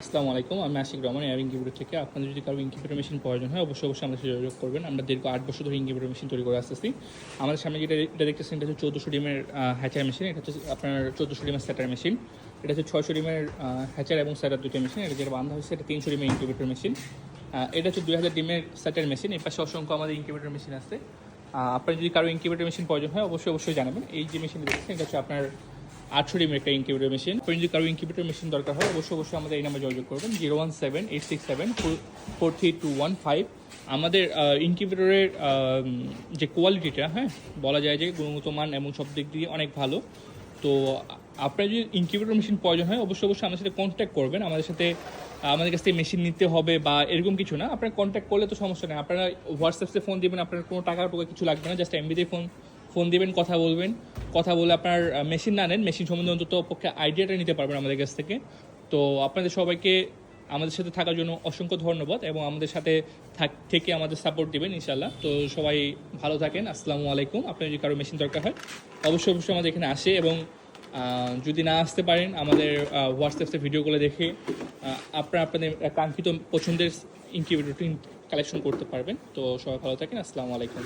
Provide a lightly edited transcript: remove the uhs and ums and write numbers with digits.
আসসালামু আলাইকুম, আমি আশিক রহমান এয়ার ইনকিউবেটর থেকে। আপনাদের যদি কারো ইনকিউবেটর মেশিন প্রয়োজন হয় অবশ্যই আমাদের সাথে যোগাযোগ করবেন। আমরা দীর্ঘ 8 বছর ধরে ইনকিউবেটর মেশিন তৈরি করে আসতেছি। আমাদের সামনে এটা দেখতেছেন, এটা হচ্ছে 1400 ডিমের হ্যাচার মেশিন। এটা হচ্ছে আপনার 1400 ডিমের স্যাটার মেশিন। এটা হচ্ছে 600 ডিমের হ্যাচার এবং স্যাটার দুটো মেশিন। এটা যেটা বান্ধা হয়েছে এটা 300 ডিমের ইনকিউবেটর মেশিন। এটা হচ্ছে 2000 ডিমের স্যাটার মেশিন। এর পাশে অসংখ্য আমাদের ইনকিউবেটর মেশিন আছে। আপনার যদি কারো ইনকিউবেটর মেশিন প্রয়োজন হয় অবশ্যই জানাবেন। এই যে মেশিন দেখছেন এটা হচ্ছে আপনার 800 ডিমের একটা ইনকিউবেটর মেশিন। আপনি যদি কারো ইনকিউবেটর মেশিন দরকার হয় অবশ্যই আমাদের এই নাম্বারে যোগাযোগ করবেন 017-867-43215। আমাদের ইনকিউবেটরের যে কোয়ালিটিটা, হ্যাঁ, বলা যায় যে গুণগত মান এবং সব দিক দিয়ে অনেক ভালো। তো আপনার যদি ইনকিউবেটর মেশিন প্রয়োজন হয় অবশ্যই আমাদের সাথে কন্ট্যাক্ট করবেন। আমাদের কাছ থেকে মেশিন নিতে হবে বা এরকম কিছু না, আপনার কন্ট্যাক্ট করলে তো সমস্যা নেই। আপনারা হোয়াটসঅ্যাপে ফোন দিবেন, আপনার কোনো টাকা কিছু লাগবে না, জাস্ট এমবিতে ফোন দিবেন, কথা বলে আপনার মেশিন না নেন, মেশিন সম্বন্ধে অন্তত পক্ষে আইডিয়াটা নিতে পারবেন আমাদের কাছ থেকে। তো আপনাদের সবাইকে আমাদের সাথে থাকার জন্য অসংখ্য ধন্যবাদ এবং আমাদের সাথে থেকে আমাদের সাপোর্ট দিবেন ইনশাল্লাহ। তো সবাই ভালো থাকেন, আসসালামু আলাইকুম। আপনার যদি কারো মেশিন দরকার হয় অবশ্যই আমাদের এখানে আসে এবং যদি না আসতে পারেন আমাদের হোয়াটসঅ্যাপে ভিডিওগুলো দেখে আপনাদের কাঙ্ক্ষিত পছন্দের ইনকিউবেটরটি কালেকশন করতে পারবেন। তো সবাই ভালো থাকেন, আসসালামু আলাইকুম।